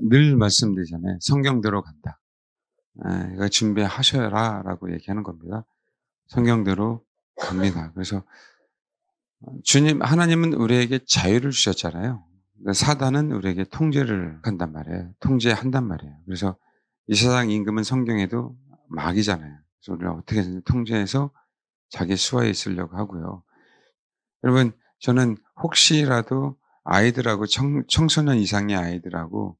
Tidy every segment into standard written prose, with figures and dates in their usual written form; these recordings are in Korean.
늘 말씀드리잖아요. 성경대로 간다. 이거 준비하셔라라고 얘기하는 겁니다. 성경대로 갑니다. 그래서 하나님은 우리에게 자유를 주셨잖아요. 근데 사단은 우리에게 통제를 한단 말이에요. 통제한단 말이에요. 그래서 이 세상 임금은 성경에도 마귀잖아요. 그래서 우리가 어떻게든 통제해서 자기 수하에 있으려고 하고요. 여러분, 저는 혹시라도 아이들하고 청소년 이상의 아이들하고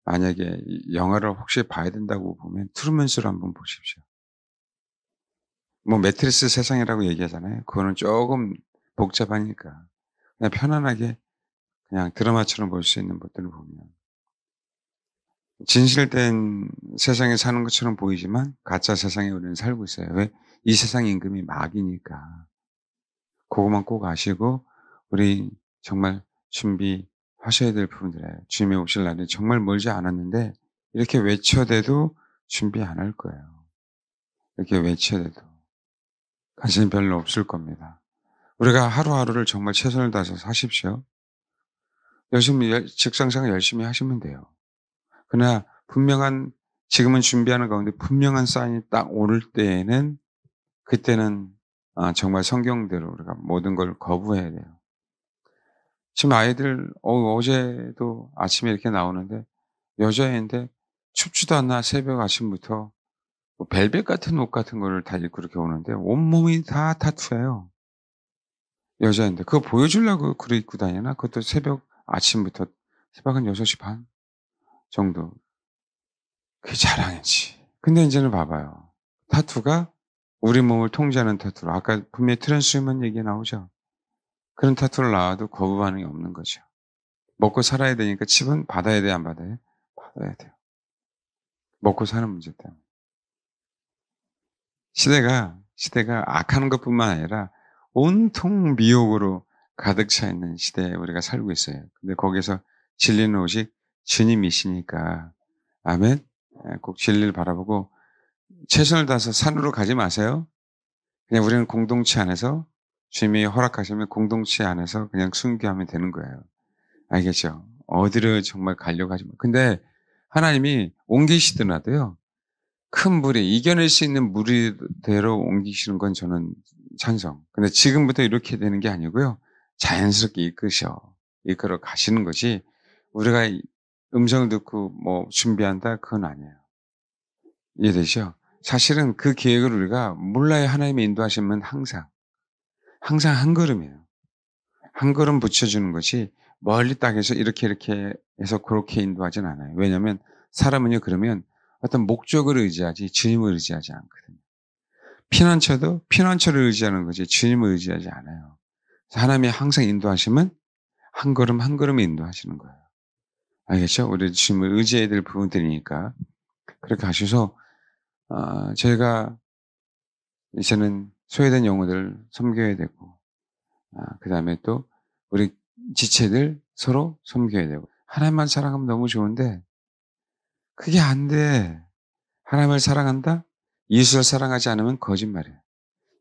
만약에 영화를 혹시 봐야 된다고 보면 트루먼 쇼를 한번 보십시오. 뭐 매트리스 세상이라고 얘기하잖아요. 그거는 조금 복잡하니까 그냥 편안하게 그냥 드라마처럼 볼 수 있는 것들을 보면 진실된 세상에 사는 것처럼 보이지만 가짜 세상에 우리는 살고 있어요. 왜? 이 세상 임금이 마귀니까. 그것만 꼭 아시고 우리 정말 준비하셔야 될 부분들이에요. 주님이 오실 날이 정말 멀지 않았는데 이렇게 외쳐대도 준비 안 할 거예요. 이렇게 외쳐대도 관심이 별로 없을 겁니다. 우리가 하루하루를 정말 최선을 다해서 사십시오. 열심히 직장생활 열심히 하시면 돼요. 그러나 지금은 준비하는 가운데 분명한 사인이 딱 오를 때에는 그때는 정말 성경대로 우리가 모든 걸 거부해야 돼요. 지금 아이들 어제도 아침에 이렇게 나오는데 여자애인데 춥지도 않나 새벽 아침부터 뭐 벨벳 같은 옷 같은 거를 다 입고 이렇게 오는데 온몸이 다 타투예요. 여자인데 그거 보여주려고 그걸 입고 다니나? 그것도 새벽 아침부터 새벽 한 6시 반 정도. 그게 자랑이지. 근데 인제는 봐봐요. 타투가 우리 몸을 통제하는 타투로 아까 분명히 트랜스human 얘기 나오죠. 그런 타투를 놔도 거부 반응이 없는 거죠. 먹고 살아야 되니까 칩은 받아야 돼요, 안 받아요? 받아야 돼요. 먹고 사는 문제 때문에. 시대가 악하는 것뿐만 아니라 온통 미혹으로 가득 차 있는 시대에 우리가 살고 있어요. 근데 거기서 진리는 오직 주님이시니까. 아멘. 꼭 진리를 바라보고 최선을 다해서 산으로 가지 마세요. 그냥 우리는 공동체 안에서 주님이 허락하시면 공동체 안에서 그냥 순교하면 되는 거예요. 알겠죠? 어디를 정말 가려고 하지 마. 근데 하나님이 옮기시더라도요. 큰 무리, 이겨낼 수 있는 무리대로 옮기시는 건 저는 찬성. 근데 지금부터 이렇게 되는 게 아니고요. 자연스럽게 이끌어 가시는 것이 우리가 음성을 듣고 뭐 준비한다? 그건 아니에요. 이해되죠? 사실은 그 계획을 우리가 몰라요. 하나님의 인도하시면 항상 한 걸음이에요. 한 걸음 붙여주는 것이 멀리 딱 해서 이렇게 해서 그렇게 인도하진 않아요. 왜냐하면 사람은요, 그러면 어떤 목적을 의지하지 주님을 의지하지 않거든요. 피난처도 피난처를 의지하는 거지 주님을 의지하지 않아요. 하나님이 항상 인도하시면 한 걸음 한 걸음 인도하시는 거예요. 알겠죠? 우리 주님을 의지해야 될 부분들이니까 그렇게 하셔서 저희가 이제는 소외된 영혼들을 섬겨야 되고 그다음에 또 우리 지체들 서로 섬겨야 되고 하나님만 사랑하면 너무 좋은데 그게 안 돼. 하나님을 사랑한다? 이웃을 사랑하지 않으면 거짓말이에요.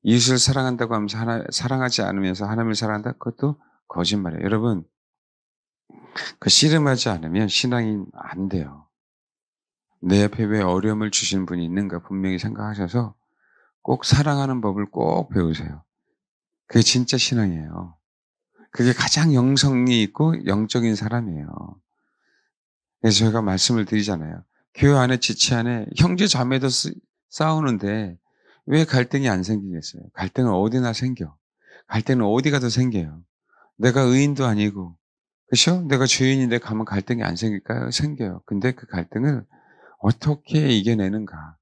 이웃을 사랑한다고 하면서 사랑하지 않으면서 하나님을 사랑한다? 그것도 거짓말이에요. 여러분, 그 씨름하지 않으면 신앙이 안 돼요. 내 옆에 왜 어려움을 주신 분이 있는가 분명히 생각하셔서 꼭 사랑하는 법을 꼭 배우세요. 그게 진짜 신앙이에요. 그게 가장 영성이 있고 영적인 사람이에요. 그래서 제가 말씀을 드리잖아요. 교회 안에 지체 안에 형제 자매도 싸우는데 왜 갈등이 안 생기겠어요? 갈등은 어디나 생겨. 갈등은 어디 가도 생겨요. 내가 의인도 아니고, 그렇죠? 내가 주인인데 가면 갈등이 안 생길까요? 생겨요. 근데 그 갈등을 어떻게 이겨내는가?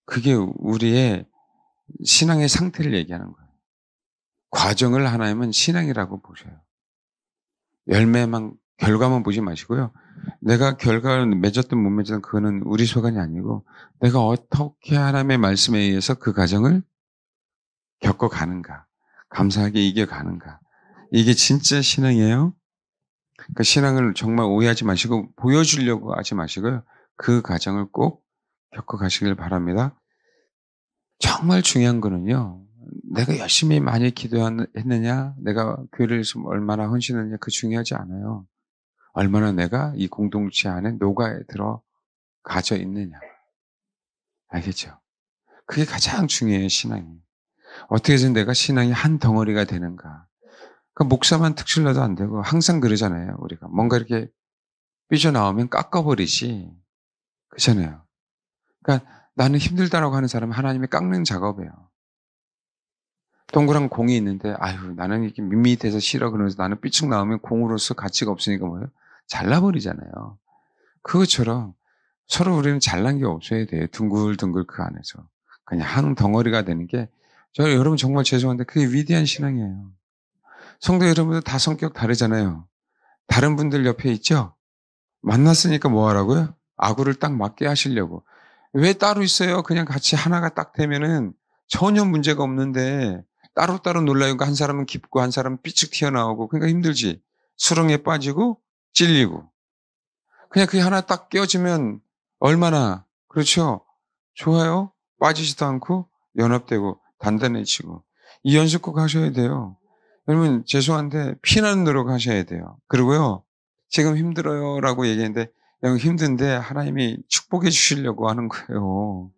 그게 우리의 신앙의 상태를 얘기하는 거예요. 과정을 하나님은 신앙이라고 보셔요. 결과만 보지 마시고요. 내가 결과를 맺었든 못 맺었든 그거는 우리 소관이 아니고 내가 어떻게 하나님의 말씀에 의해서 그 과정을 겪어가는가. 감사하게 이겨가는가. 이게 진짜 신앙이에요. 그 신앙을 정말 오해하지 마시고 보여주려고 하지 마시고요. 그 과정을 꼭 겪어가시길 바랍니다. 정말 중요한 거는요. 내가 열심히 많이 기도했느냐, 내가 교회를 위해서 얼마나 헌신했느냐, 그 중요하지 않아요. 얼마나 내가 이 공동체 안에 녹아 들어가져 있느냐. 알겠죠? 그게 가장 중요해요, 신앙이. 어떻게 해서 내가 신앙이 한 덩어리가 되는가. 그러니까 목사만 특실나도 안 되고 항상 그러잖아요, 우리가. 뭔가 이렇게 삐져나오면 깎아버리지. 그렇잖아요. 그러니까 나는 힘들다라고 하는 사람은 하나님이 깎는 작업이에요. 동그란 공이 있는데 아유 나는 이렇게 밋밋해서 싫어 그러면서 나는 삐쭉 나오면 공으로서 가치가 없으니까 뭐예요? 잘라버리잖아요. 그것처럼 서로 우리는 잘난 게 없어야 돼요. 둥글둥글 그 안에서. 그냥 한 덩어리가 되는 게 여러분 정말 죄송한데 그게 위대한 신앙이에요. 성도 여러분들 다 성격 다르잖아요. 다른 분들 옆에 있죠? 만났으니까 뭐 하라고요? 아구를 딱 맞게 하시려고. 왜 따로 있어요? 그냥 같이 하나가 딱 되면은 전혀 문제가 없는데 따로따로 놀라요. 한 사람은 깊고 한 사람은 삐쭉 튀어나오고 그러니까 힘들지. 수렁에 빠지고 찔리고. 그냥 그게 하나 딱 깨어지면 얼마나 그렇죠? 좋아요. 빠지지도 않고 연합되고 단단해지고. 이 연습 꼭 하셔야 돼요. 여러분 죄송한데 피나는 노력 하셔야 돼요. 그리고요. 지금 힘들어요라고 얘기했는데 힘든데 하나님이 축복해 주시려고 하는 거예요.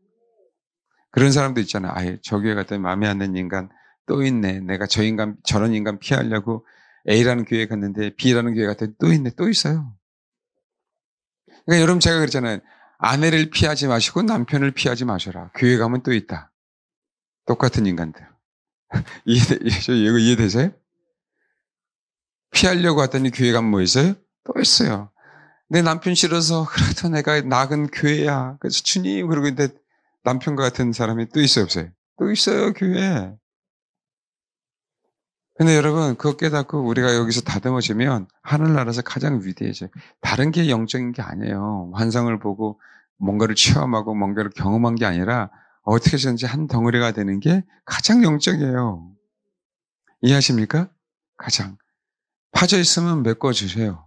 그런 사람도 있잖아요. 아예 저 교회 갔더니 마음에 안 드는 인간 또 있네. 내가 저런 인간 피하려고 A라는 교회 갔는데 B라는 교회 갔더니 또 있네. 또 있어요. 그러니까 여러분 제가 그랬잖아요. 아내를 피하지 마시고 남편을 피하지 마셔라. 교회 가면 또 있다. 똑같은 인간들. 이거 이해되세요? 피하려고 하더니 교회 가면 뭐 있어요? 또 있어요. 내 남편 싫어서 그래도 내가 나은 교회야. 그래서 주님 그러고 있는데 남편과 같은 사람이 또 있어요 없어요? 또 있어요 교회에. 근데 여러분 그거 깨닫고 우리가 여기서 다듬어지면 하늘나라에서 가장 위대해져요. 다른 게 영적인 게 아니에요. 환상을 보고 뭔가를 체험하고 뭔가를 경험한 게 아니라 어떻게 해서든지 한 덩어리가 되는 게 가장 영적이에요. 이해하십니까? 가장. 파져 있으면 메꿔주세요.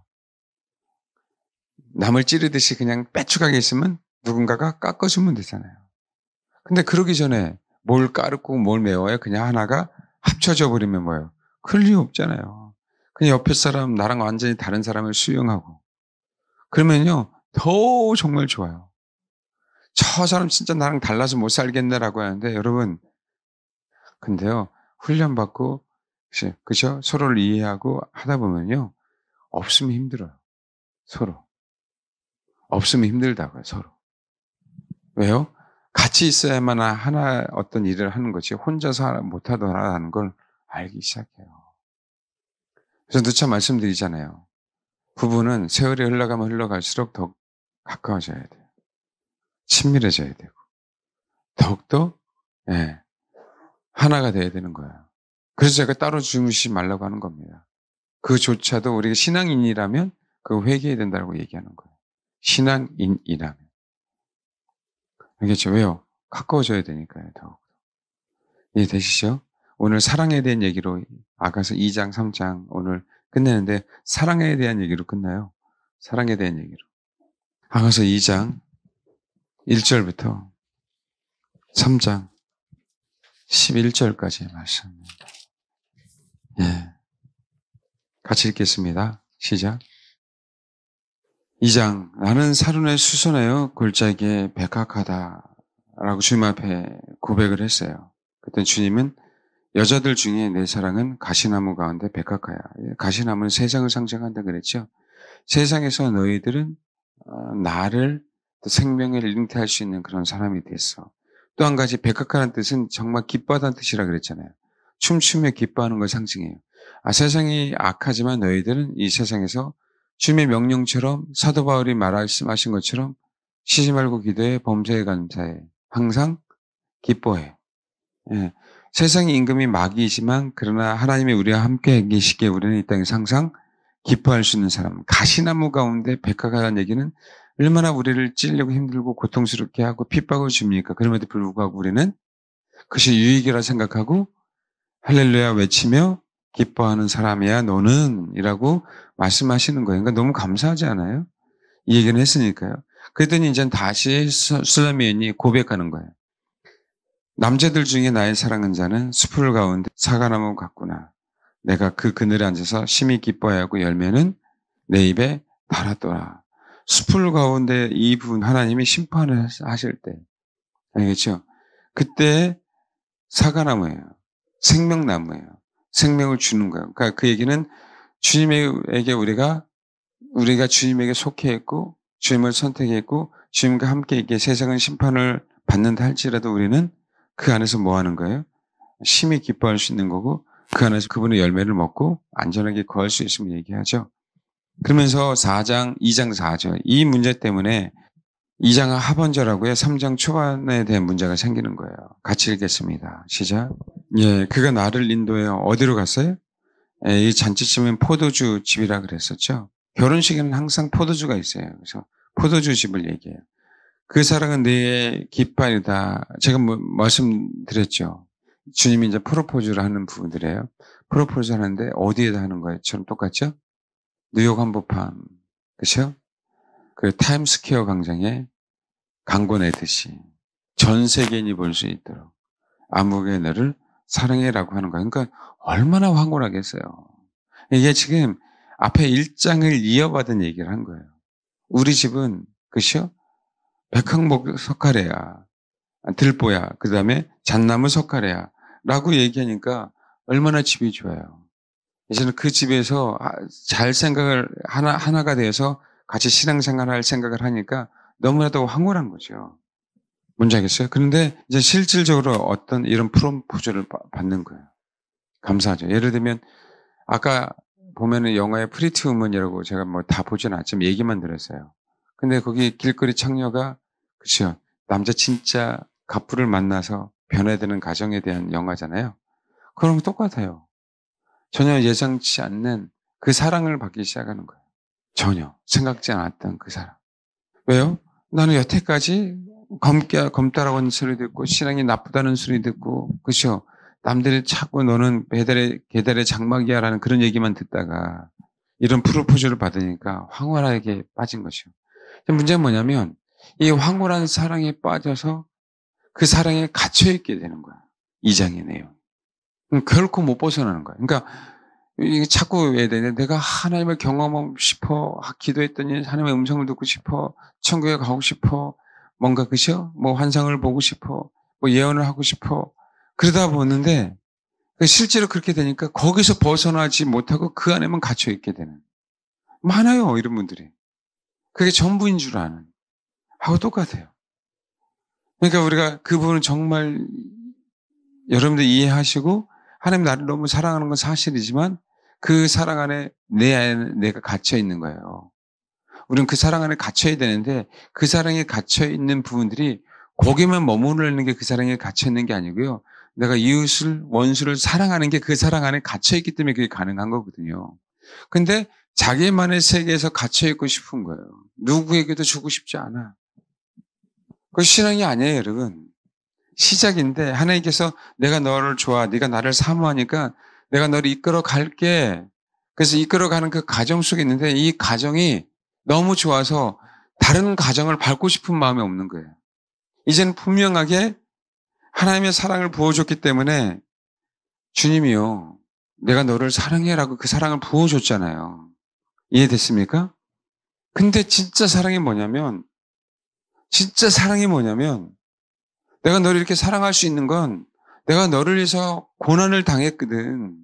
남을 찌르듯이 그냥 빼쭉하게 있으면 누군가가 깎아주면 되잖아요. 근데 그러기 전에 뭘 까르고 뭘 메워요? 그냥 하나가 합쳐져 버리면 뭐예요? 그럴 리 없잖아요. 그냥 옆에 사람, 나랑 완전히 다른 사람을 수용하고. 그러면요, 더 정말 좋아요. 저 사람 진짜 나랑 달라서 못 살겠네라고 하는데, 여러분, 근데요, 훈련받고, 그죠? 서로를 이해하고 하다 보면요, 없으면 힘들어요. 서로. 없으면 힘들다고요, 서로. 왜요? 같이 있어야만 하나 어떤 일을 하는 거지, 혼자서 못하더라는 걸 알기 시작해요. 그래서 누차 말씀드리잖아요. 부부는 세월이 흘러가면 흘러갈수록 더욱 가까워져야 돼요. 친밀해져야 되고. 더욱더, 예, 하나가 돼야 되는 거예요. 그래서 제가 따로 주무시지 말라고 하는 겁니다. 그조차도 우리가 신앙인이라면 그거 회개해야 된다고 얘기하는 거예요. 신앙인이라면. 알겠죠? 왜요? 가까워져야 되니까요, 더욱. 이해되시죠? 오늘 사랑에 대한 얘기로 아가서 2장, 3장 오늘 끝내는데 사랑에 대한 얘기로 끝나요. 사랑에 대한 얘기로. 아가서 2장 1절부터 3장 11절까지의 말씀입니다. 예. 같이 읽겠습니다. 시작. 2장 나는 사륜에 수선하여 골짜기에 백학하다 라고 주님 앞에 고백을 했어요. 그때 주님은 여자들 중에 내 사랑은 가시나무 가운데 백학하야. 가시나무는 세상을 상징한다 그랬죠. 세상에서 너희들은 나를 생명을 잉태할 수 있는 그런 사람이 됐어. 또 한 가지 백학하는 뜻은 정말 기뻐하다는 뜻이라 그랬잖아요. 춤추며 기뻐하는 걸 상징해요. 세상이 악하지만 너희들은 이 세상에서 주님의 명령처럼 사도 바울이 말씀하신 것처럼 쉬지 말고 기도해 범사에 감사해. 항상 기뻐해. 예. 세상의 임금이 마귀이지만 그러나 하나님이 우리와 함께 계시기에 우리는 이 땅에서 항상 기뻐할 수 있는 사람. 가시나무 가운데 백화가라는 얘기는 얼마나 우리를 찔리고 힘들고 고통스럽게 하고 핍박을 줍니까? 그럼에도 불구하고 우리는 그것이 유익이라 생각하고 할렐루야 외치며 기뻐하는 사람이야 너는 이라고 말씀하시는 거예요. 그러니까 너무 감사하지 않아요? 이 얘기는 했으니까요. 그랬더니 이제 다시 술라미인이 고백하는 거예요. 남자들 중에 나의 사랑하는 자는 수풀 가운데 사과나무 같구나. 내가 그 그늘에 앉아서 심히 기뻐하고 열매는 내 입에 달았더라. 숲을 가운데 이분 하나님이 심판을 하실 때, 알겠죠? 그때 사과나무예요. 생명나무예요. 생명을 주는 거예요. 그러니까 그 얘기는 주님에게 우리가 주님에게 속해 있고 주님을 선택했고 주님과 함께 있게 세상은 심판을 받는다 할지라도 우리는 그 안에서 뭐 하는 거예요? 심히 기뻐할 수 있는 거고 그 안에서 그분의 열매를 먹고 안전하게 거할 수 있음을 얘기하죠. 그러면서 2장 4절 이 문제 때문에 2장 하번절하고요 3장 초반에 대한 문제가 생기는 거예요. 같이 읽겠습니다. 시작. 예, 그가 나를 인도해요. 어디로 갔어요? 예, 이 잔치집은 포도주 집이라 그랬었죠. 결혼식에는 항상 포도주가 있어요. 그래서 포도주 집을 얘기해요. 그 사랑은 내 깃발이다. 제가 말씀드렸죠. 주님이 이제 프로포즈를 하는 부분들이에요. 프로포즈 하는데 어디에다 하는 거예요?처럼 똑같죠? 뉴욕 한복판, 그렇죠? 그 타임스퀘어 광장에 광고 내듯이 전 세계인이 볼 수 있도록 아무개 너를 사랑해라고 하는 거예요. 그러니까 얼마나 황홀하겠어요. 이게 지금 앞에 1장을 이어받은 얘기를 한 거예요. 우리 집은 그렇죠? 백항목 석가래야, 들보야, 그 다음에 잣나무 석가래야 라고 얘기하니까 얼마나 집이 좋아요. 이제는 그 집에서 잘 생각을 하나가 되어서 같이 신앙생활할 생각을 하니까 너무나도 황홀한 거죠. 뭔지 알겠어요? 그런데 이제 실질적으로 어떤 이런 프로포즈를 받는 거예요. 감사하죠. 예를 들면 아까 보면은 영화의 프리티 우먼이라고 제가 뭐 다 보진 않지만 얘기만 들었어요. 근데 거기 길거리 창녀가 그렇죠. 남자 진짜 가프를 만나서 변화되는 가정에 대한 영화잖아요. 그럼 똑같아요. 전혀 예상치 않는 그 사랑을 받기 시작하는 거예요. 전혀 생각지 않았던 그 사랑. 왜요? 나는 여태까지 검다라고 하는 소리 듣고 신앙이 나쁘다는 소리 듣고 그렇죠. 남들이 자꾸 너는 계달의 장막이야라는 그런 얘기만 듣다가 이런 프로포즈를 받으니까 황홀하게 빠진 것이요. 문제는 뭐냐면 이 황홀한 사랑에 빠져서 그 사랑에 갇혀있게 되는 거야. 2장의 내용. 결코 못 벗어나는 거야. 그러니까 이게 자꾸 왜 되냐. 내가 하나님을 경험하고 싶어. 기도했더니 하나님의 음성을 듣고 싶어. 천국에 가고 싶어. 뭔가 그죠? 뭐 환상을 보고 싶어. 뭐 예언을 하고 싶어. 그러다 보는데 실제로 그렇게 되니까 거기서 벗어나지 못하고 그 안에만 갇혀있게 되는. 많아요. 이런 분들이. 그게 전부인 줄 아는. 하고 똑같아요. 그러니까 우리가 그 부분은 정말 여러분들 이해하시고 하나님 나를 너무 사랑하는 건 사실이지만 그 사랑 안에 내가 갇혀 있는 거예요. 우리는 그 사랑 안에 갇혀야 되는데 그 사랑에 갇혀 있는 부분들이 거기만 머무르는 게 그 사랑에 갇혀 있는 게 아니고요. 내가 이웃을 원수를 사랑하는 게 그 사랑 안에 갇혀 있기 때문에 그게 가능한 거거든요. 근데 자기만의 세계에서 갇혀 있고 싶은 거예요. 누구에게도 주고 싶지 않아. 그 신앙이 아니에요, 여러분. 시작인데 하나님께서 내가 너를 좋아, 네가 나를 사모하니까 내가 너를 이끌어 갈게. 그래서 이끌어 가는 그 가정 속에 있는데 이 가정이 너무 좋아서 다른 가정을 밟고 싶은 마음이 없는 거예요. 이제는 분명하게 하나님의 사랑을 부어줬기 때문에 주님이요, 내가 너를 사랑해라고 그 사랑을 부어줬잖아요. 이해됐습니까? 근데 진짜 사랑이 뭐냐면 내가 너를 이렇게 사랑할 수 있는 건 내가 너를 위해서 고난을 당했거든.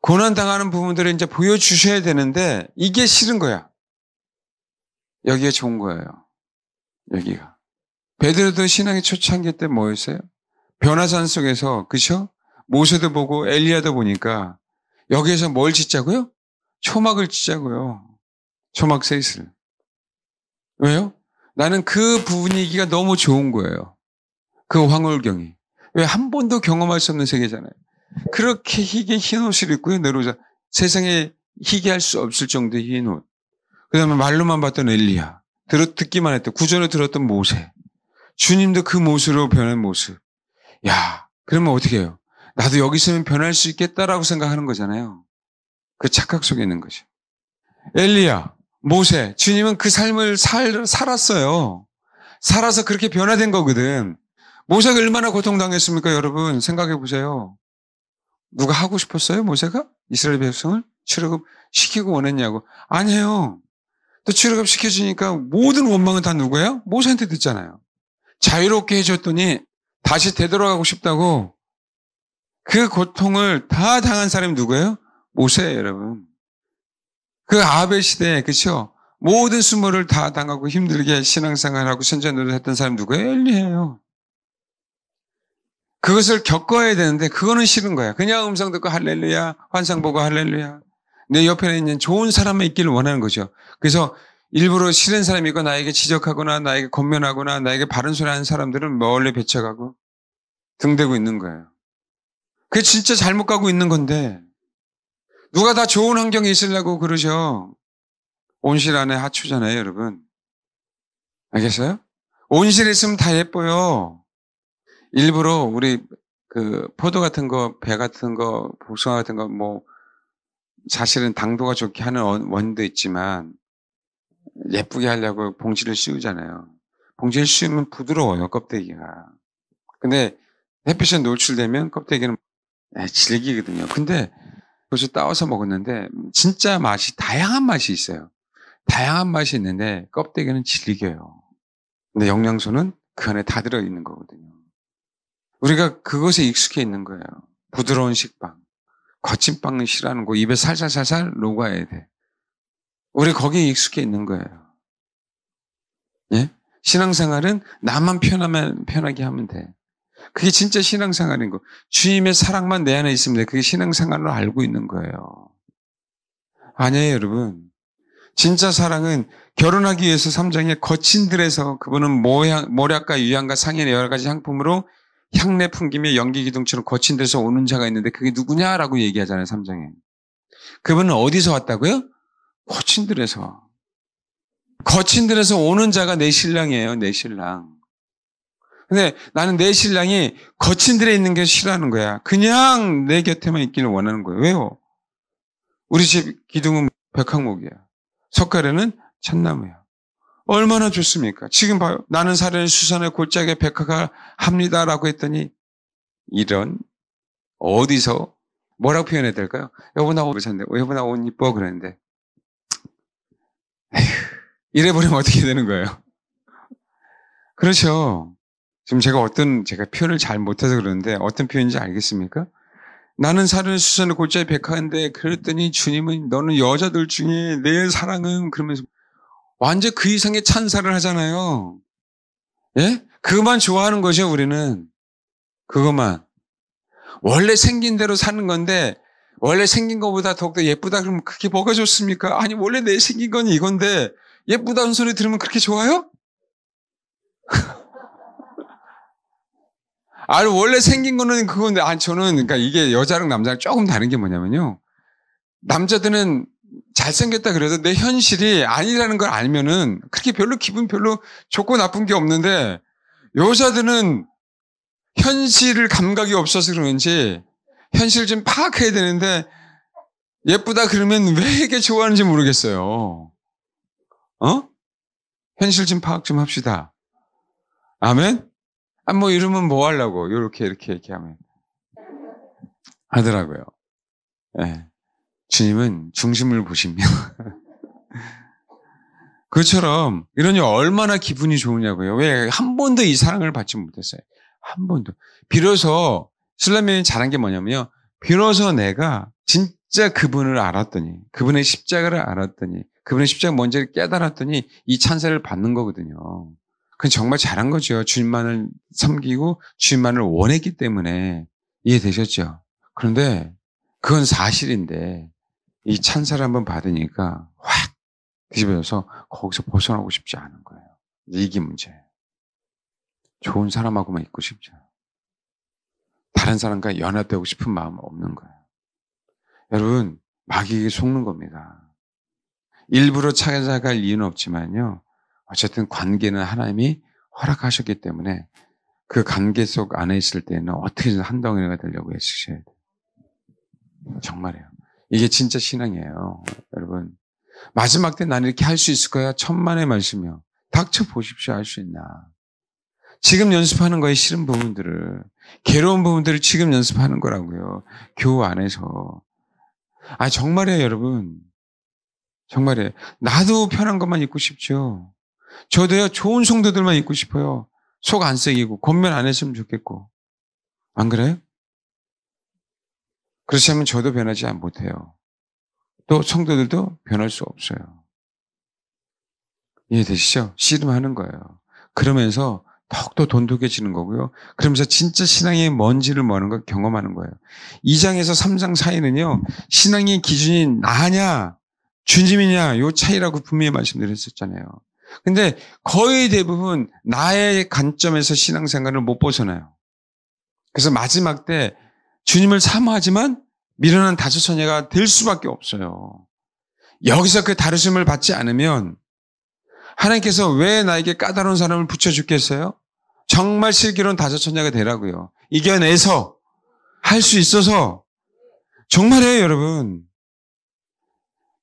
고난 당하는 부분들을 이제 보여주셔야 되는데 이게 싫은 거야. 여기가 좋은 거예요. 여기가. 베드로도 신앙의 초창기 때 뭐였어요? 변화산 속에서 그죠? 모세도 보고 엘리야도 보니까 여기에서 뭘 짓자고요? 초막을 짓자고요. 초막 셋을. 왜요? 나는 그 분위기가 너무 좋은 거예요. 그 황홀경이. 왜 한 번도 경험할 수 없는 세계잖아요. 그렇게 희게 흰 옷을 입고요. 내려오자. 세상에 희게 할 수 없을 정도의 흰 옷. 그 다음에 말로만 봤던 엘리야. 듣기만 했던, 구전을 들었던 모세. 주님도 그 모습으로 변한 모습. 야, 그러면 어떻게 해요? 나도 여기 있으면 변할 수 있겠다라고 생각하는 거잖아요. 그 착각 속에 있는 거죠. 엘리야, 모세, 주님은 그 삶을 살았어요. 살아서 그렇게 변화된 거거든. 모세가 얼마나 고통당했습니까, 여러분? 생각해 보세요. 누가 하고 싶었어요, 모세가? 이스라엘 백성을 출애굽 시키고 원했냐고. 아니에요. 또 출애굽 시켜주니까 모든 원망은 다 누구예요? 모세한테 듣잖아요. 자유롭게 해줬더니 다시 되돌아가고 싶다고 그 고통을 다 당한 사람이 누구예요? 모세예요, 여러분. 그 아벨 시대에, 그쵸? 모든 수모를 다 당하고 힘들게 신앙생활하고 선전을 했던 사람이 누구예요? 엘리예요. 그것을 겪어야 되는데 그거는 싫은 거야. 그냥 음성 듣고 할렐루야, 환상 보고 할렐루야. 내 옆에 있는 좋은 사람만 있기를 원하는 거죠. 그래서 일부러 싫은 사람이 있고 나에게 지적하거나 나에게 권면하거나 나에게 바른 소리 하는 사람들은 멀리 배쳐가고 등대고 있는 거예요. 그게 진짜 잘못 가고 있는 건데 누가 다 좋은 환경에 있으려고 그러죠. 온실 안에 하초잖아요, 여러분. 알겠어요? 온실에 있으면 다 예뻐요. 일부러 우리 포도 같은 거, 배 같은 거, 복숭아 같은 거 사실은 당도가 좋게 하는 원도 있지만 예쁘게 하려고 봉지를 씌우잖아요. 봉지를 씌우면 부드러워요, 껍데기가. 근데 햇빛에 노출되면 껍데기는 질기거든요. 근데 그것을 따와서 먹었는데 진짜 다양한 맛이 있어요. 다양한 맛이 있는데 껍데기는 질겨요. 근데 영양소는 그 안에 다 들어있는 거거든요. 우리가 그것에 익숙해 있는 거예요. 부드러운 식빵. 거친 빵은 싫어하는 거. 입에 살살살살 녹아야 돼. 우리 거기에 익숙해 있는 거예요. 예? 신앙생활은 나만 편하게 하면 돼. 그게 진짜 신앙생활인 거. 주님의 사랑만 내 안에 있으면 돼. 그게 신앙생활로 알고 있는 거예요. 아니에요, 여러분. 진짜 사랑은 결혼하기 위해서 3장에 거친 들에서 그분은 모략과 유향과 상인의 여러 가지 향품으로 향내 풍기며 연기 기둥처럼 거친 데서 오는 자가 있는데 그게 누구냐라고 얘기하잖아요, 3장에. 그분은 어디서 왔다고요? 거친 들에서. 거친 들에서 오는 자가 내 신랑이에요, 내 신랑. 근데 나는 내 신랑이 거친 들에 있는 게 싫어하는 거야. 그냥 내 곁에만 있기를 원하는 거예요. 왜요? 우리 집 기둥은 백항목이야. 석가래는 참나무야. 얼마나 좋습니까? 지금 봐요. 나는 사려는 수선의 골짜기에 백화가 합니다라고 했더니 이런 어디서 뭐라고 표현해야 될까요? 여보 나 옷 샀는데 여보 나 옷 이뻐 그랬는데 이래버리면 어떻게 되는 거예요? 그렇죠. 지금 제가 표현을 잘 못해서 그러는데 어떤 표현인지 알겠습니까? 나는 사려는 수선의 골짜기 백화인데 그랬더니 주님은 너는 여자들 중에 내 사랑은 그러면서 완전 그 이상의 찬사를 하잖아요. 예? 그것만 좋아하는 거죠, 우리는. 그것만. 원래 생긴 대로 사는 건데, 원래 생긴 것보다 더욱더 예쁘다 그러면 그게 뭐가 좋습니까? 아니, 원래 내 생긴 건 이건데, 예쁘다는 소리 들으면 그렇게 좋아요? 아니, 원래 생긴 거는 그건데, 저는, 그러니까 이게 여자랑 남자랑 조금 다른 게 뭐냐면요. 남자들은 잘생겼다 그래도 내 현실이 아니라는 걸 알면은 그렇게 기분 별로 좋고 나쁜 게 없는데 여자들은 현실을 감각이 없어서 그런지 현실을 좀 파악해야 되는데 예쁘다 그러면 왜 이렇게 좋아하는지 모르겠어요. 현실 좀 파악 좀 합시다. 아멘? 이러면 뭐 하려고 이렇게 하면 하더라고요. 네. 주님은 중심을 보시며 그처럼 이러니 얼마나 기분이 좋으냐고요. 왜 한 번도 이 사랑을 받지 못했어요. 한 번도. 비로소 슬라임이 잘한 게 뭐냐면요. 비로소 내가 진짜 그분을 알았더니 그분의 십자가를 알았더니 그분의 십자가 뭔지를 깨달았더니 이 찬사를 받는 거거든요. 그건 정말 잘한 거죠. 주님만을 섬기고 주님만을 원했기 때문에 이해되셨죠? 그런데 그건 사실인데 이 찬사를 한번 받으니까 확 뒤집어져서 거기서 벗어나고 싶지 않은 거예요. 이게 문제예요. 좋은 사람하고만 있고 싶죠. 다른 사람과 연합되고 싶은 마음은 없는 거예요. 여러분, 마귀에게 속는 겁니다. 일부러 찾아갈 이유는 없지만요. 어쨌든 관계는 하나님이 허락하셨기 때문에 그 관계 속 안에 있을 때는 어떻게든 한 덩어리가 되려고 애쓰셔야 돼요. 정말이에요. 이게 진짜 신앙이에요. 여러분. 마지막 때 나는 이렇게 할 수 있을 거야? 천만의 말씀이요. 닥쳐 보십시오. 할 수 있나. 지금 연습하는 거에 싫은 부분들을, 괴로운 부분들을 지금 연습하는 거라고요. 교우 안에서. 정말이에요, 여러분. 정말이에요. 나도 편한 것만 입고 싶죠. 저도요, 좋은 성도들만 입고 싶어요. 속 안 썩이고, 곤면 안 했으면 좋겠고. 안 그래요? 그렇지 않으면 저도 변하지 못해요. 또 성도들도 변할 수 없어요. 이해되시죠? 씨름하는 거예요. 그러면서 더욱더 돈독해지는 거고요. 그러면서 진짜 신앙의 뭔지를 뭐하는 걸 경험하는 거예요. 2장에서 3장 사이는요, 신앙의 기준이 나냐, 주님이냐, 요 차이라고 분명히 말씀드렸었잖아요. 근데 거의 대부분 나의 관점에서 신앙생활을 못 벗어나요. 그래서 마지막 때 주님을 사모하지만 미련한 다주처녀가 될 수밖에 없어요. 여기서 그 다루심을 받지 않으면 하나님께서 왜 나에게 까다로운 사람을 붙여주겠어요? 정말 슬기로운 다주처녀가 되라고요. 이겨내서 할 수 있어서 정말이에요, 여러분.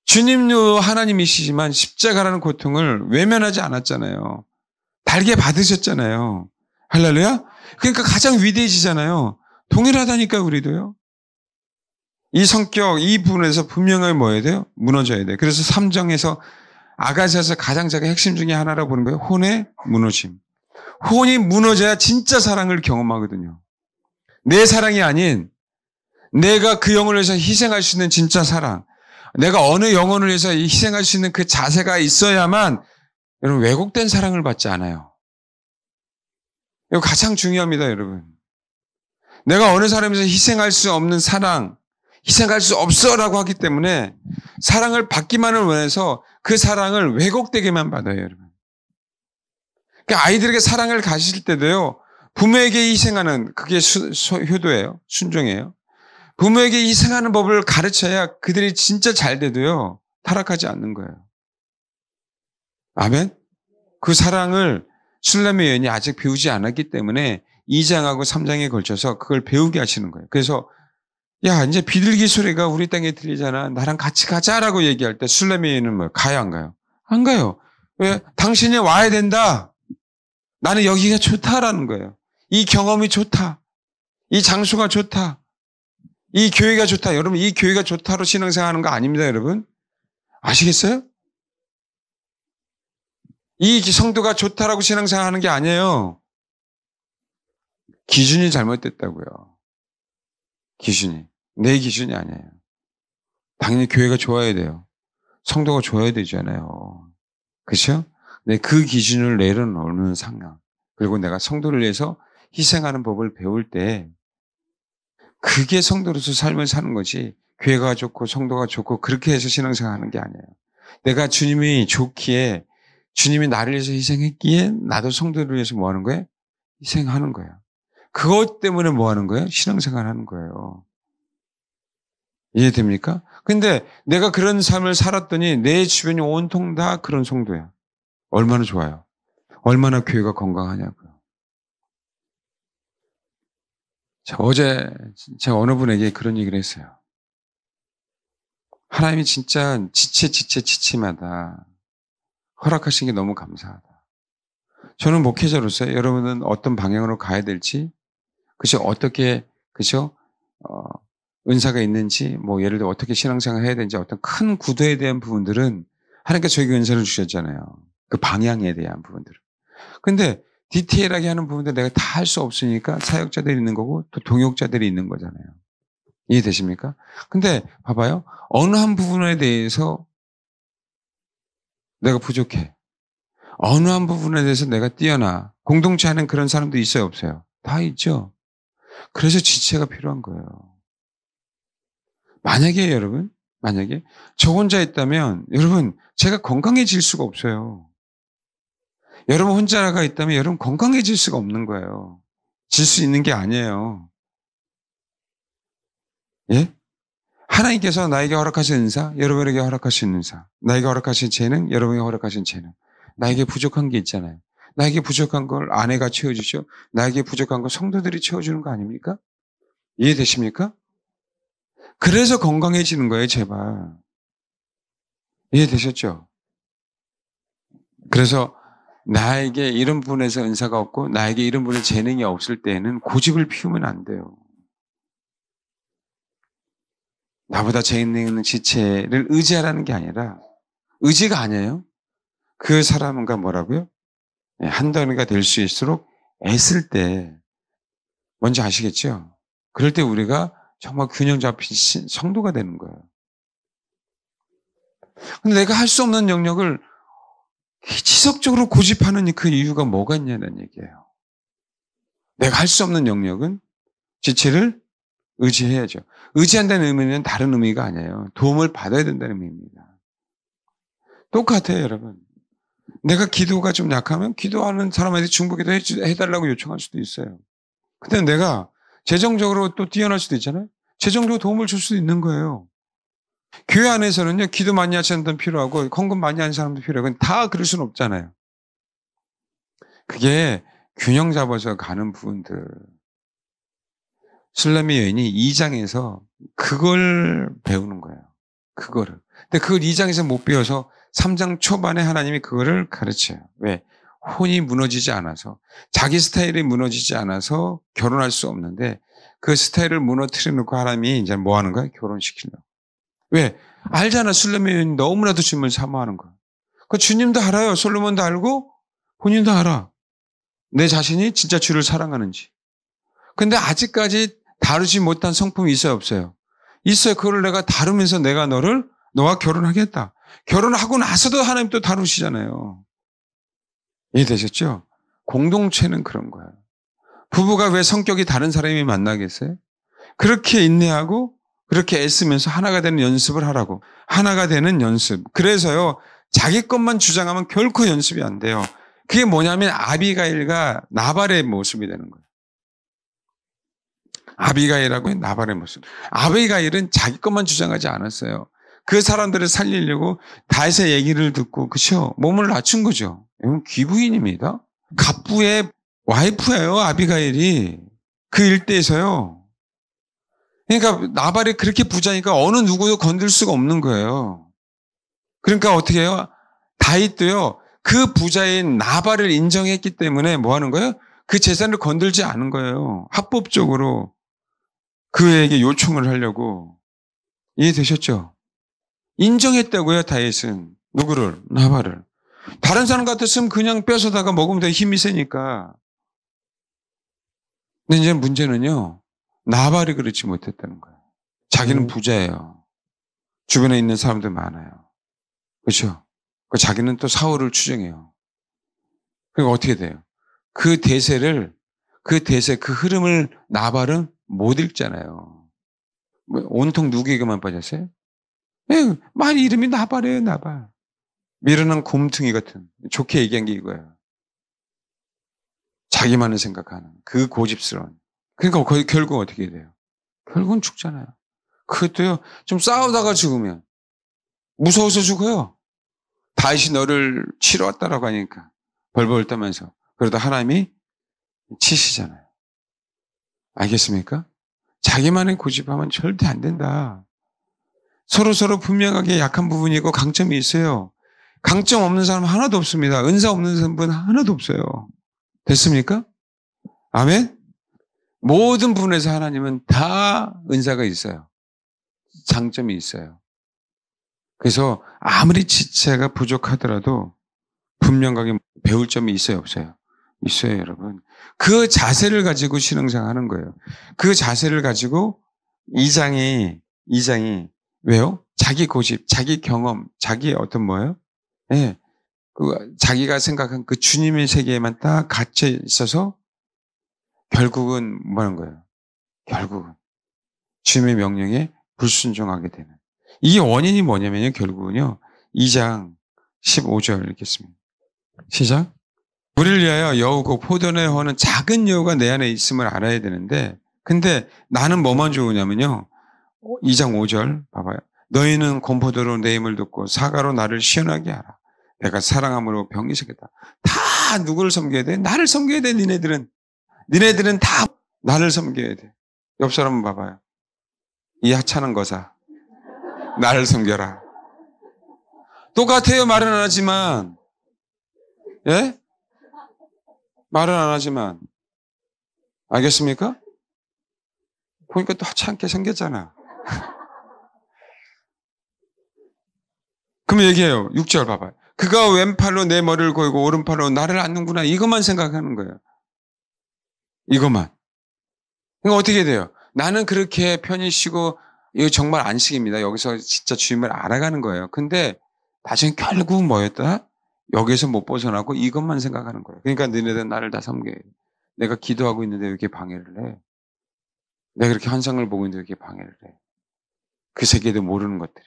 주님도 하나님이시지만 십자가라는 고통을 외면하지 않았잖아요. 달게 받으셨잖아요. 할렐루야? 그러니까 가장 위대해지잖아요. 동일하다니까 우리도요. 이 성격, 이 부분에서 분명하게 뭐 해야 돼요? 무너져야 돼요. 그래서 3장에서 아가시아서 가장 작은 핵심 중에 하나라고 보는 거예요. 혼의 무너짐. 혼이 무너져야 진짜 사랑을 경험하거든요. 내 사랑이 아닌 내가 그 영혼을 위해서 희생할 수 있는 진짜 사랑. 내가 어느 영혼을 위해서 희생할 수 있는 그 자세가 있어야만 여러분 왜곡된 사랑을 받지 않아요. 이거 가장 중요합니다, 여러분. 내가 어느 사람에서 희생할 수 없는 사랑, 희생할 수 없어라고 하기 때문에 사랑을 받기만을 원해서 그 사랑을 왜곡되게만 받아요, 여러분. 그러니까 아이들에게 사랑을 가질 때도요, 부모에게 희생하는 그게 효도예요, 순종이에요. 부모에게 희생하는 법을 가르쳐야 그들이 진짜 잘 돼도요, 타락하지 않는 거예요. 아멘? 그 사랑을 술람의 여인이 아직 배우지 않았기 때문에 2장하고 3장에 걸쳐서 그걸 배우게 하시는 거예요. 그래서 야, 이제 비둘기 소리가 우리 땅에 들리잖아. 나랑 같이 가자라고 얘기할 때 술람의 여인은 뭐예요? 가요, 안 가요? 안 가요. 왜? 당신이 와야 된다. 나는 여기가 좋다라는 거예요. 이 경험이 좋다. 이 장소가 좋다. 이 교회가 좋다. 여러분, 이 교회가 좋다로 신앙생활 하는 거 아닙니다, 여러분. 아시겠어요? 이 성도가 좋다라고 신앙생활 하는 게 아니에요. 기준이 잘못됐다고요. 기준이. 내 기준이 아니에요. 당연히 교회가 좋아야 돼요. 성도가 좋아야 되잖아요. 그렇죠? 근데 그 기준을 내려놓는 상황. 그리고 내가 성도를 위해서 희생하는 법을 배울 때 그게 성도로서 삶을 사는 거지 교회가 좋고 성도가 좋고 그렇게 해서 신앙생활 하는 게 아니에요. 내가 주님이 좋기에 주님이 나를 위해서 희생했기에 나도 성도를 위해서 뭐 하는 거예요? 희생하는 거예요. 그것 때문에 뭐 하는 거예요? 신앙생활 하는 거예요. 이해됩니까? 근데 내가 그런 삶을 살았더니 내 주변이 온통 다 그런 성도야. 얼마나 좋아요. 얼마나 교회가 건강하냐고요. 자, 어제 제가 어느 분에게 그런 얘기를 했어요. 하나님이 진짜 지체마다 허락하신 게 너무 감사하다. 저는 목회자로서 여러분은 어떤 방향으로 가야 될지, 그죠? 어떻게, 그죠? 은사가 있는지, 뭐 예를 들어 어떻게 신앙생활 해야 되는지 어떤 큰 구도에 대한 부분들은 하나님께서 저에게 은사를 주셨잖아요. 그 방향에 대한 부분들은. 근데 디테일하게 하는 부분들 내가 다 할 수 없으니까 사역자들이 있는 거고 또 동역자들이 있는 거잖아요. 이해되십니까? 근데 봐봐요. 어느 한 부분에 대해서 내가 부족해. 어느 한 부분에 대해서 내가 뛰어나. 공동체 하는 그런 사람도 있어요, 없어요? 다 있죠. 그래서 지체가 필요한 거예요. 만약에 여러분, 만약에 저 혼자 있다면 여러분 제가 건강해질 수가 없어요. 여러분 혼자가 있다면 여러분 건강해질 수가 없는 거예요. 질 수 있는 게 아니에요. 예? 하나님께서 나에게 허락하신 은사, 여러분에게 허락하신 은사, 나에게 허락하신 재능, 여러분에게 허락하신 재능. 나에게 부족한 게 있잖아요. 나에게 부족한 걸 아내가 채워주죠. 나에게 부족한 걸 성도들이 채워주는 거 아닙니까? 이해되십니까? 그래서 건강해지는 거예요, 제발. 이해되셨죠? 그래서 나에게 이런 부분에서 은사가 없고 나에게 이런 부분에 재능이 없을 때에는 고집을 피우면 안 돼요. 나보다 재능 있는 지체를 의지하라는 게 아니라 의지가 아니에요. 그 사람과 뭐라고요? 네, 한 덩이가 될 수 있도록 애쓸 때 뭔지 아시겠죠? 그럴 때 우리가 정말 균형 잡힌 성도가 되는 거예요. 근데 내가 할 수 없는 영역을 지속적으로 고집하는 그 이유가 뭐가 있냐는 얘기예요. 내가 할 수 없는 영역은 지체를 의지해야죠. 의지한다는 의미는 다른 의미가 아니에요. 도움을 받아야 된다는 의미입니다. 똑같아요, 여러분. 내가 기도가 좀 약하면 기도하는 사람한테 중보기도 해달라고 요청할 수도 있어요. 근데 내가 재정적으로 또 뛰어날 수도 있잖아요. 재정적으로 도움을 줄 수도 있는 거예요. 교회 안에서는요, 기도 많이 하시는 사람도 필요하고, 헌금 많이 하는 사람도 필요하고, 다 그럴 수는 없잖아요. 그게 균형 잡아서 가는 부분들. 술라미 여인이 2장에서 그걸 배우는 거예요. 그거를. 근데 그걸 2장에서 못 배워서 3장 초반에 하나님이 그거를 가르쳐요. 왜? 혼이 무너지지 않아서, 자기 스타일이 무너지지 않아서 결혼할 수 없는데, 그 스타일을 무너뜨려 놓고 하나님이 이제 뭐 하는 거야? 결혼시키려고. 왜? 알잖아. 술라미 여인이 너무나도 주님을 사모하는 거. 그 주님도 알아요. 솔로몬도 알고, 본인도 알아. 내 자신이 진짜 주를 사랑하는지. 근데 아직까지 다루지 못한 성품이 있어요, 없어요? 있어요. 그걸 내가 다루면서 내가 너와 결혼하겠다. 결혼하고 나서도 하나님 또 다루시잖아요. 이해되셨죠? 공동체는 그런 거예요. 부부가 왜 성격이 다른 사람이 만나겠어요? 그렇게 인내하고 그렇게 애쓰면서 하나가 되는 연습을 하라고. 하나가 되는 연습. 그래서요, 자기 것만 주장하면 결코 연습이 안 돼요. 그게 뭐냐면 아비가일과 나발의 모습이 되는 거예요. 아비가일하고 나발의 모습. 아비가일은 자기 것만 주장하지 않았어요. 그 사람들을 살리려고 다윗의 얘기를 듣고, 그쵸? 몸을 낮춘 거죠. 이건 귀부인입니다. 갑부의 와이프예요, 아비가일이. 그 일대에서요. 그러니까 나발이 그렇게 부자니까 어느 누구도 건들 수가 없는 거예요. 그러니까 어떻게 해요? 다윗도요, 그 부자인 나발을 인정했기 때문에 뭐 하는 거예요? 그 재산을 건들지 않은 거예요. 합법적으로 그에게 요청을 하려고. 이해되셨죠? 인정했다고요, 다윗은. 누구를? 나발을. 다른 사람 같았으면 그냥 뺏어다가 먹으면 더 힘이 세니까. 근데 이제 문제는요, 나발이 그렇지 못했다는 거예요. 자기는 부자예요. 주변에 있는 사람들 많아요. 그렇죠? 자기는 또 사울을 추종해요. 그러니까 어떻게 돼요? 그 그 흐름을 나발은 못 읽잖아요. 온통 누구에게만 빠졌어요? 네, 말 이름이 나발이에요, 나발. 미련한 곰퉁이 같은. 좋게 얘기한 게 이거예요. 자기만을 생각하는 그 고집스러운. 그러니까 거의 결국 어떻게 돼요? 결국은 죽잖아요. 그것도요, 좀 싸우다가 죽으면 무서워서 죽어요. 다윗이 너를 치러 왔다라고 하니까 벌벌 떠면서. 그러다 하나님이 치시잖아요. 알겠습니까? 자기만의 고집하면 절대 안 된다. 서로 분명하게 약한 부분이 있고 강점이 있어요. 강점 없는 사람 하나도 없습니다. 은사 없는 분 하나도 없어요. 됐습니까? 아멘? 모든 부분에서 하나님은 다 은사가 있어요. 장점이 있어요. 그래서 아무리 지체가 부족하더라도 분명하게 배울 점이 있어요, 없어요? 있어요, 여러분. 그 자세를 가지고 신앙생활 하는 거예요. 그 자세를 가지고 이장이 왜요? 자기 고집, 자기 경험, 자기 어떤 뭐예요? 예. 자기가 생각한 그 주님의 세계에만 딱 갇혀 있어서 결국은 뭐 하는 거예요? 결국은 주님의 명령에 불순종하게 되는. 이게 원인이 뭐냐면요, 결국은요. 2장 15절 읽겠습니다. 시작. 우리를 위하여 여우고 포도나의 허는 작은 여우가 내 안에 있음을 알아야 되는데, 근데 나는 뭐만 좋으냐면요. 2장 5절 봐봐요. 너희는 곰포도로 내 힘을 듣고 사과로 나를 시원하게 하라. 내가 사랑함으로 병이 생겼다. 다 누구를 섬겨야 돼? 나를 섬겨야 돼, 니네들은. 니네들은 다 나를 섬겨야 돼. 옆 사람 봐봐요. 이 하찮은 거사. 나를 섬겨라. 똑같아요. 말은 안 하지만. 예? 말은 안 하지만. 알겠습니까? 보니까 또 하찮게 생겼잖아. 그럼 얘기해요. 6절 봐봐요. 그가 왼팔로 내 머리를 고이고 오른팔로 나를 안는구나. 이것만 생각하는 거예요. 이것만. 그러니까 어떻게 돼요? 나는 그렇게 편히 쉬고 이거 정말 안식입니다. 여기서 진짜 주님을 알아가는 거예요. 근데 나중에 결국 뭐였다? 여기서 못 벗어나고 이것만 생각하는 거예요. 그러니까 너네들 나를 다 섬겨. 내가 기도하고 있는데 왜 이렇게 방해를 해? 내가 그렇게 환상을 보고 있는데 왜 이렇게 방해를 해? 그 세계도 모르는 것들이.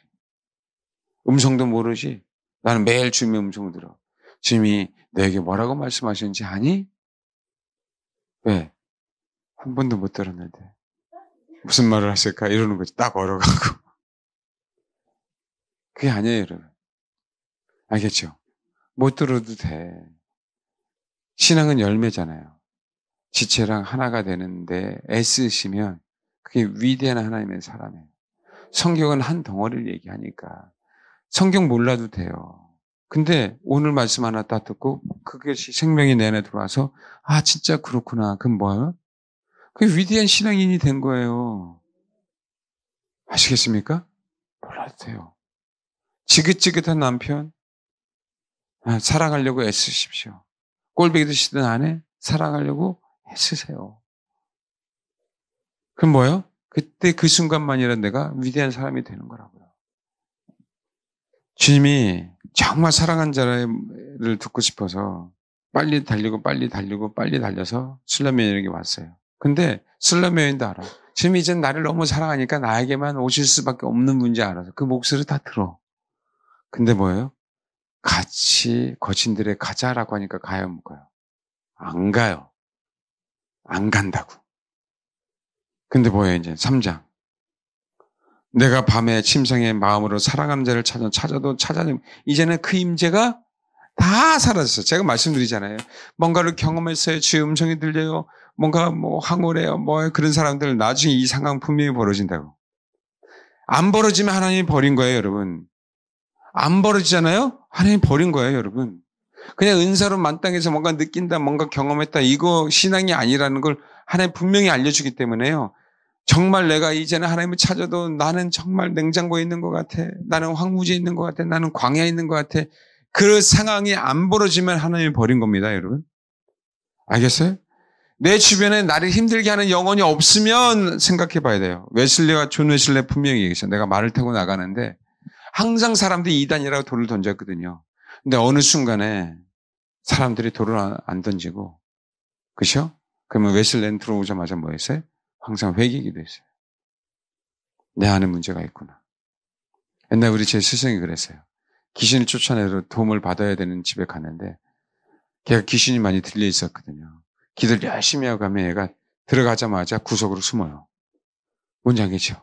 음성도 모르지. 나는 매일 주님의 음성을 들어. 주님이 너에게 뭐라고 말씀하시는지 아니? 왜? 한 번도 못 들었는데. 무슨 말을 하실까? 이러는 거지. 딱 얼어가고. 그게 아니에요, 여러분. 알겠죠? 못 들어도 돼. 신앙은 열매잖아요. 지체랑 하나가 되는데 애쓰시면 그게 위대한 하나님의 사람이에요. 성경은 한 덩어리를 얘기하니까 성경 몰라도 돼요. 근데 오늘 말씀 하나 딱 듣고 그것이 생명이 내 안에 들어와서 아 진짜 그렇구나. 그럼 뭐예요? 그게 위대한 신앙인이 된 거예요. 아시겠습니까? 몰라도 돼요. 지긋지긋한 남편 사랑하려고 애쓰십시오. 꼴보기 드시던 아내 사랑하려고 애쓰세요. 그럼 뭐예요? 그때 그 순간만이라 내가 위대한 사람이 되는 거라고요. 주님이 정말 사랑한 자를 듣고 싶어서 빨리 달려서 술람 여인에게 왔어요. 근데 술람 여인도 알아. 주님이 이제 나를 너무 사랑하니까 나에게만 오실 수밖에 없는 문제 알아서 그 목소리 다 들어. 근데 뭐예요? 같이 거친들에 가자라고 하니까 가요, 못 가요? 안 가요. 안 간다고. 근데 뭐예요, 이제 3장. 내가 밤에 침상의 마음으로 사랑하는 자를 찾아도 이제는 그 임재가 다 사라졌어요. 제가 말씀드리잖아요. 뭔가를 경험했어요. 주의 음성이 들려요. 뭔가 황홀해요. 그런 사람들 나중에 이 상황 분명히 벌어진다고. 안 벌어지면 하나님이 버린 거예요, 여러분. 안 벌어지잖아요? 하나님이 버린 거예요, 여러분. 그냥 은사로 만땅에서 뭔가 느낀다, 뭔가 경험했다. 이거 신앙이 아니라는 걸 하나님 분명히 알려주기 때문에요. 정말 내가 이제는 하나님을 찾아도 나는 정말 냉장고에 있는 것 같아. 나는 황무지에 있는 것 같아. 나는 광야에 있는 것 같아. 그 상황이 안 벌어지면 하나님이 버린 겁니다, 여러분. 알겠어요? 내 주변에 나를 힘들게 하는 영혼이 없으면 생각해 봐야 돼요. 존 웨슬리 분명히 얘기했어요. 내가 말을 타고 나가는데 항상 사람들이 이단이라고 돌을 던졌거든요. 근데 어느 순간에 사람들이 돌을 안 던지고, 그죠? 그러면 웨슬리는 들어오자마자 뭐 했어요? 항상 회개기도 했어요. 내 안에 문제가 있구나. 옛날 우리 제 스승이 그랬어요. 귀신을 쫓아내도 도움을 받아야 되는 집에 갔는데 걔가 귀신이 많이 들려 있었거든요. 기도를 열심히 하고 가면 얘가 들어가자마자 구석으로 숨어요. 뭔지 알겠죠?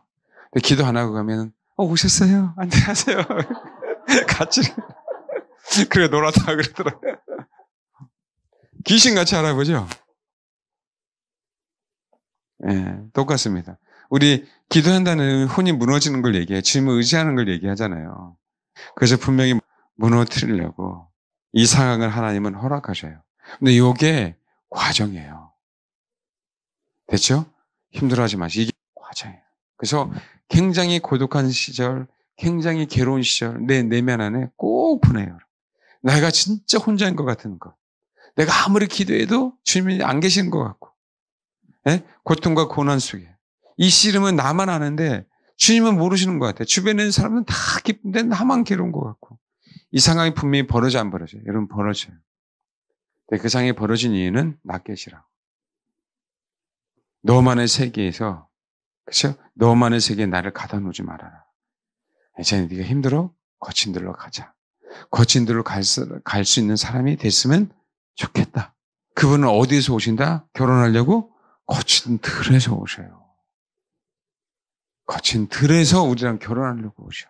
근데 기도 안 하고 가면 오셨어요? 안녕하세요. 같이 그래 놀았다 그러더라고요. 귀신같이 알아보죠? 예, 똑같습니다. 우리 기도한다는 혼이 무너지는 걸 얘기해. 주님을 의지하는 걸 얘기하잖아요. 그래서 분명히 무너뜨리려고 이 상황을 하나님은 허락하셔요. 근데 이게 과정이에요. 됐죠? 힘들어하지 마시고 이게 과정이에요. 그래서 굉장히 고독한 시절, 굉장히 괴로운 시절 내 내면 안에 꼭 보내요. 내가 진짜 혼자인 것 같은 것. 내가 아무리 기도해도 주님이 안 계시는 것 같고 예? 고통과 고난 속에 이 씨름은 나만 아는데 주님은 모르시는 것 같아요. 주변에 있는 사람은 다 기쁜데 나만 괴로운 것 같고 이 상황이 분명히 벌어져 안 벌어져요? 여러분 벌어져요. 근데 그 상황이 벌어진 이유는 나 계시라고. 너만의 세계에서 그렇죠? 너만의 세계에 나를 가다 놓지 말아라. 이제 네가 힘들어? 거친 데로 가자. 거친 데로 갈 수 있는 사람이 됐으면 좋겠다. 그분은 어디에서 오신다? 결혼하려고? 거친 들에서 오셔요. 거친 들에서 우리랑 결혼하려고 오셔.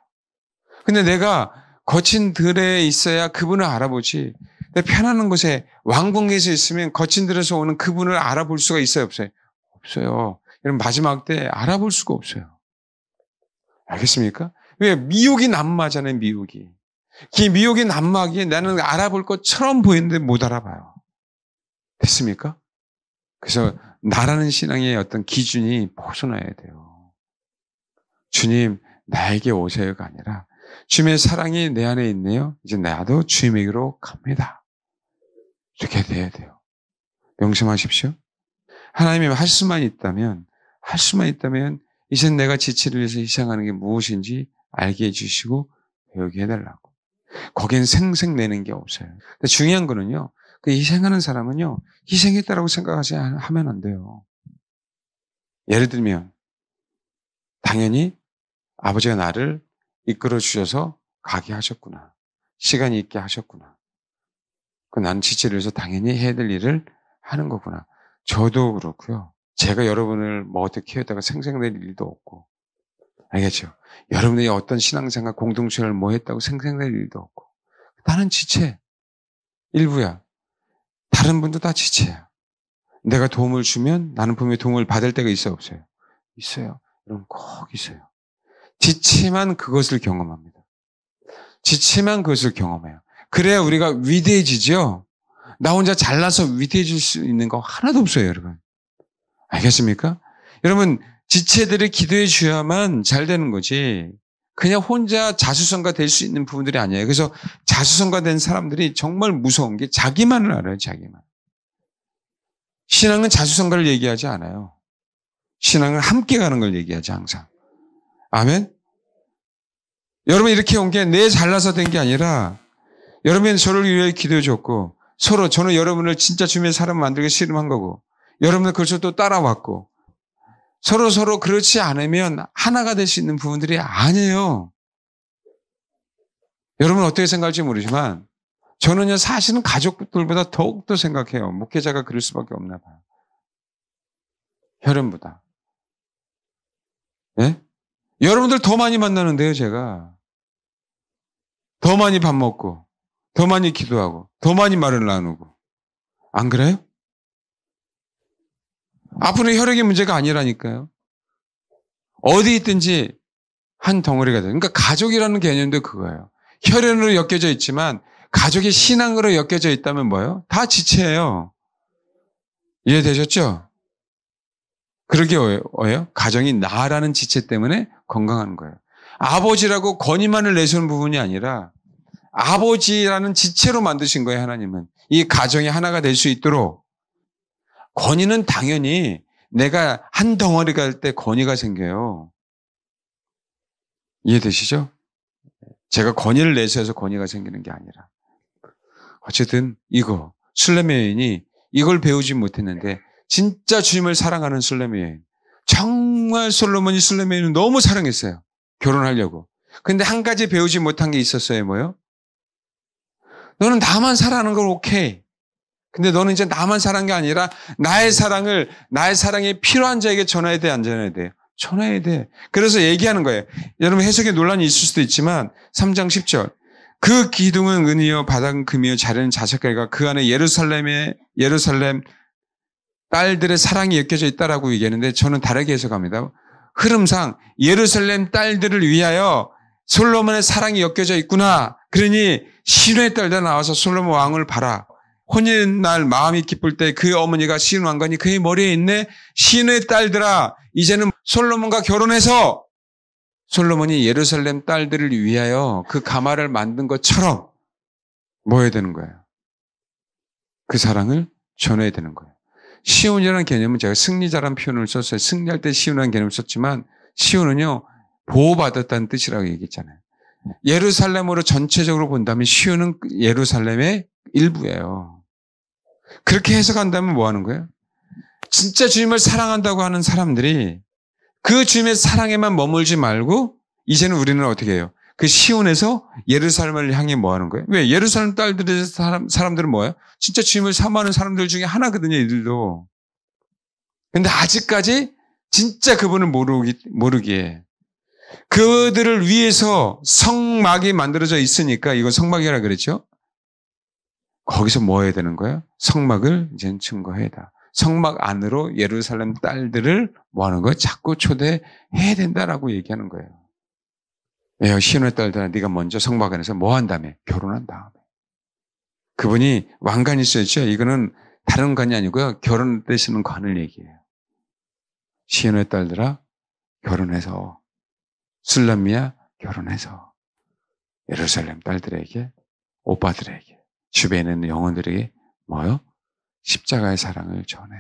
근데 내가 거친 들에 있어야 그분을 알아보지. 편안한 곳에 왕궁에서 있으면 거친 들에서 오는 그분을 알아볼 수가 있어요, 없어요? 없어요. 여러분 마지막 때 알아볼 수가 없어요. 알겠습니까? 왜? 미혹이 난무하잖아요, 미혹이. 이 미혹이 난무하기에 나는 알아볼 것처럼 보이는데 못 알아봐요. 됐습니까? 그래서 나라는 신앙의 어떤 기준이 벗어나야 돼요. 주님, 나에게 오세요가 아니라 주님의 사랑이 내 안에 있네요. 이제 나도 주님에게로 갑니다. 이렇게 돼야 돼요. 명심하십시오. 하나님이 할 수만 있다면 이젠 내가 지체를 위해서 희생하는 게 무엇인지 알게 해주시고 배우게 해달라고. 거긴 생색내는 게 없어요. 근데 중요한 거는요. 그 희생하는 사람은요. 희생했다라고 하면 안 돼요. 예를 들면 당연히 아버지가 나를 이끌어 주셔서 가게 하셨구나. 시간이 있게 하셨구나. 나는 지체를 위해서 당연히 해야 될 일을 하는 거구나. 저도 그렇고요. 제가 여러분을 뭐 어떻게 키웠다가 생색낼 일도 없고. 알겠죠? 여러분들이 어떤 신앙생활 공동체를 뭐 했다고 생색낼 일도 없고. 나는 지체. 일부야. 다른 분도 다 지체야. 내가 도움을 주면 나는 분명히 도움을 받을 때가 있어요, 없어요? 있어요. 여러분 꼭 있어요. 지체만 그것을 경험합니다. 지체만 그것을 경험해요. 그래야 우리가 위대해지죠? 나 혼자 잘나서 위대해질 수 있는 거 하나도 없어요, 여러분. 알겠습니까? 여러분, 지체들이 기도해 줘야만 잘 되는 거지. 그냥 혼자 자수성가 될 수 있는 부분들이 아니에요. 그래서 자수성가 된 사람들이 정말 무서운 게 자기만을 알아요, 자기만. 신앙은 자수성가를 얘기하지 않아요. 신앙은 함께 가는 걸 얘기하지, 항상. 아멘? 여러분, 이렇게 온 게 내 잘나서 된 게 아니라 여러분이 저를 위해 기도해 줬고 서로 저는 여러분을 진짜 주님의 사람 만들기 씨름한 거고 여러분은 그것을 또 따라왔고 서로 그렇지 않으면 하나가 될 수 있는 부분들이 아니에요. 여러분 어떻게 생각할지 모르지만 저는요 사실은 가족들보다 더욱더 생각해요. 목회자가 그럴 수밖에 없나 봐요. 혈연보다. 예? 여러분들 더 많이 만나는데요, 제가. 더 많이 밥 먹고, 더 많이 기도하고, 더 많이 말을 나누고. 안 그래요? 앞으로는 혈액의 문제가 아니라니까요. 어디 있든지 한 덩어리가 돼요. 그러니까 가족이라는 개념도 그거예요. 혈연으로 엮여져 있지만 가족이 신앙으로 엮여져 있다면 뭐예요? 다 지체예요. 이해되셨죠? 그러게 뭐예요? 가정이 나라는 지체 때문에 건강한 거예요. 아버지라고 권위만을 내세우는 부분이 아니라 아버지라는 지체로 만드신 거예요, 하나님은. 이 가정이 하나가 될 수 있도록. 권위는 당연히 내가 한 덩어리가 될 때 권위가 생겨요. 이해되시죠? 제가 권위를 내세워서 권위가 생기는 게 아니라. 어쨌든 이거 술레미 여인이 이걸 배우지 못했는데 진짜 주님을 사랑하는 술레미 여인. 정말 솔로몬이 술레미 여인을 너무 사랑했어요. 결혼하려고. 근데 한 가지 배우지 못한 게 있었어요. 뭐요? 너는 나만 사랑하는 건 오케이. 근데 너는 이제 나만 사랑한 게 아니라 나의 사랑이 필요한 자에게 전해야 돼, 안 전해야 돼? 전해야 돼. 그래서 얘기하는 거예요. 여러분 해석에 논란이 있을 수도 있지만 3장 10절. 그 기둥은 은이요 바닥은 금이요 자리는 자석갈과 그 안에 예루살렘 딸들의 사랑이 엮여져 있다라고 얘기하는데 저는 다르게 해석합니다. 흐름상 예루살렘 딸들을 위하여 솔로몬의 사랑이 엮여져 있구나. 그러니 시온의 딸들 나와서 솔로몬 왕을 봐라. 혼인날 마음이 기쁠 때 그 어머니가 시온 왕관이 그의 머리에 있네. 시온의 딸들아 이제는 솔로몬과 결혼해서 솔로몬이 예루살렘 딸들을 위하여 그 가마를 만든 것처럼 뭐 해야 되는 거예요? 그 사랑을 전해야 되는 거예요. 시온이라는 개념은 제가 승리자라는 표현을 썼어요. 승리할 때 시온이라는 개념을 썼지만 시온은요 보호받았다는 뜻이라고 얘기했잖아요. 예루살렘으로 전체적으로 본다면 시온은 예루살렘의 일부예요. 그렇게 해석한다면 뭐 하는 거예요? 진짜 주님을 사랑한다고 하는 사람들이 그 주님의 사랑에만 머물지 말고 이제는 우리는 어떻게 해요? 그 시온에서 예루살렘을 향해 뭐 하는 거예요? 왜? 예루살렘 딸들의 사람들은 뭐예요? 진짜 주님을 사모하는 사람들 중에 하나거든요, 이들도. 근데 아직까지 진짜 그분을 모르기에 그들을 위해서 성막이 만들어져 있으니까 이건 성막이라 그랬죠? 거기서 뭐 해야 되는 거예요? 성막을 이제 증거해야 돼. 성막 안으로 예루살렘 딸들을 뭐 하는 거예요? 자꾸 초대해야 된다라고 얘기하는 거예요. 왜요? 시온의 딸들아 네가 먼저 성막 안에서 뭐 한 다음에? 결혼한 다음에. 그분이 왕관이 있었죠. 이거는 다른 관이 아니고요. 결혼되시는 관을 얘기해요. 시온의 딸들아 결혼해서 술람미야 결혼해서 예루살렘 딸들에게, 오빠들에게, 주변에 있는 영혼들에게 뭐요? 십자가의 사랑을 전해.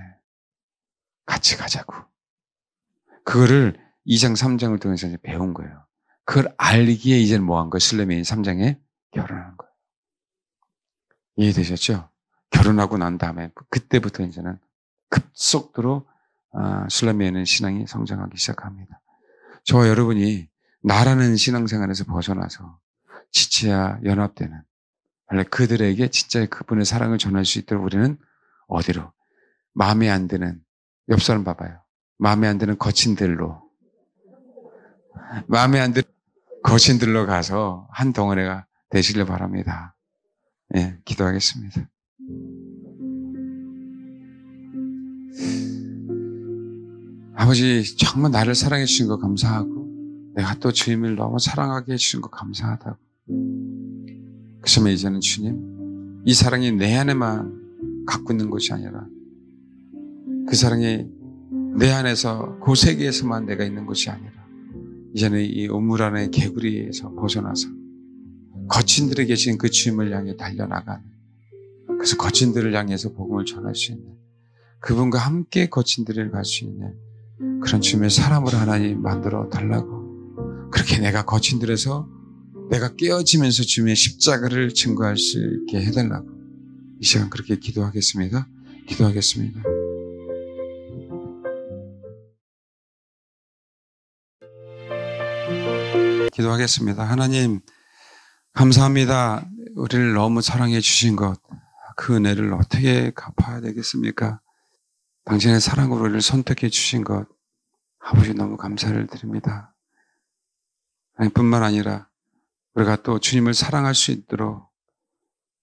같이 가자고. 그거를 2장, 3장을 통해서 이제 배운 거예요. 그걸 알기에 이제는 뭐 한 거예요? 슬레미인 3장에 결혼하는 거예요. 이해되셨죠? 결혼하고 난 다음에 그때부터 이제는 급속도로 슬레미인은 신앙이 성장하기 시작합니다. 저와 여러분이 나라는 신앙생활에서 벗어나서 지체와 연합되는 원래 그들에게 진짜 그분의 사랑을 전할 수 있도록 우리는 어디로? 마음에 안 드는, 옆 사람 봐봐요. 마음에 안 드는 거친들로, 마음에 안 드는 거친들로 가서 한 덩어리가 되시길 바랍니다. 예, 기도하겠습니다. 아버지, 정말 나를 사랑해 주신 거 감사하고 내가 또 주님을 너무 사랑하게 해주신 거 감사하다고. 그렇지만 이제는 주님, 이 사랑이 내 안에만 갖고 있는 것이 아니라 그 사랑이 내 안에서 그 세계에서만 내가 있는 것이 아니라 이제는 이 우물 안의 개구리에서 벗어나서 거친들에게 계신 그 주님을 향해 달려나가는, 그래서 거친들을 향해서 복음을 전할 수 있는, 그분과 함께 거친들을 갈 수 있는 그런 주님의 사람으로 하나님 만들어 달라고. 그렇게 내가 거친들에서 내가 깨어지면서 주님의 십자가를 증거할 수 있게 해달라고 이 시간 그렇게 기도하겠습니다. 기도하겠습니다. 기도하겠습니다. 하나님 감사합니다. 우리를 너무 사랑해 주신 것, 그 은혜를 어떻게 갚아야 되겠습니까? 당신의 사랑으로 우리를 선택해 주신 것, 아버지 너무 감사를 드립니다. 뿐만 아니라 우리가 또 주님을 사랑할 수 있도록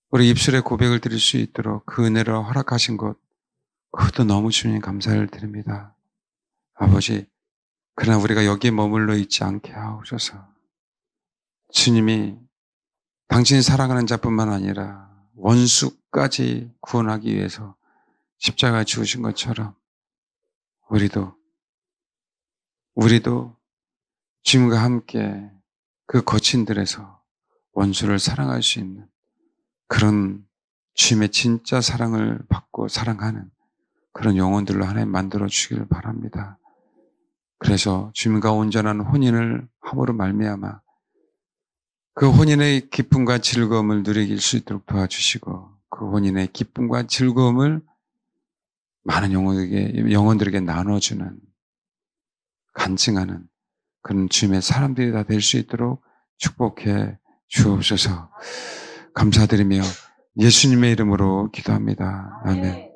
우리 입술에 고백을 드릴 수 있도록 그 은혜를 허락하신 것, 그것도 너무 주님 감사를 드립니다. 아버지, 그러나 우리가 여기에 머물러 있지 않게 하옵소서. 주님이 당신이 사랑하는 자뿐만 아니라 원수까지 구원하기 위해서 십자가에 죽으신 것처럼 우리도 주님과 함께 그 거친들에서 원수를 사랑할 수 있는 그런 주님의 진짜 사랑을 받고 사랑하는 그런 영혼들로 하나님 만들어 주기를 바랍니다. 그래서 주님과 온전한 혼인을 함으로 말미암아 그 혼인의 기쁨과 즐거움을 누리길 수 있도록 도와주시고, 그 혼인의 기쁨과 즐거움을 많은 영혼들에게 나눠주는, 간증하는 그런 주님의 사람들이 다 될 수 있도록 축복해 주옵소서. 감사드리며 예수님의 이름으로 기도합니다. 아멘.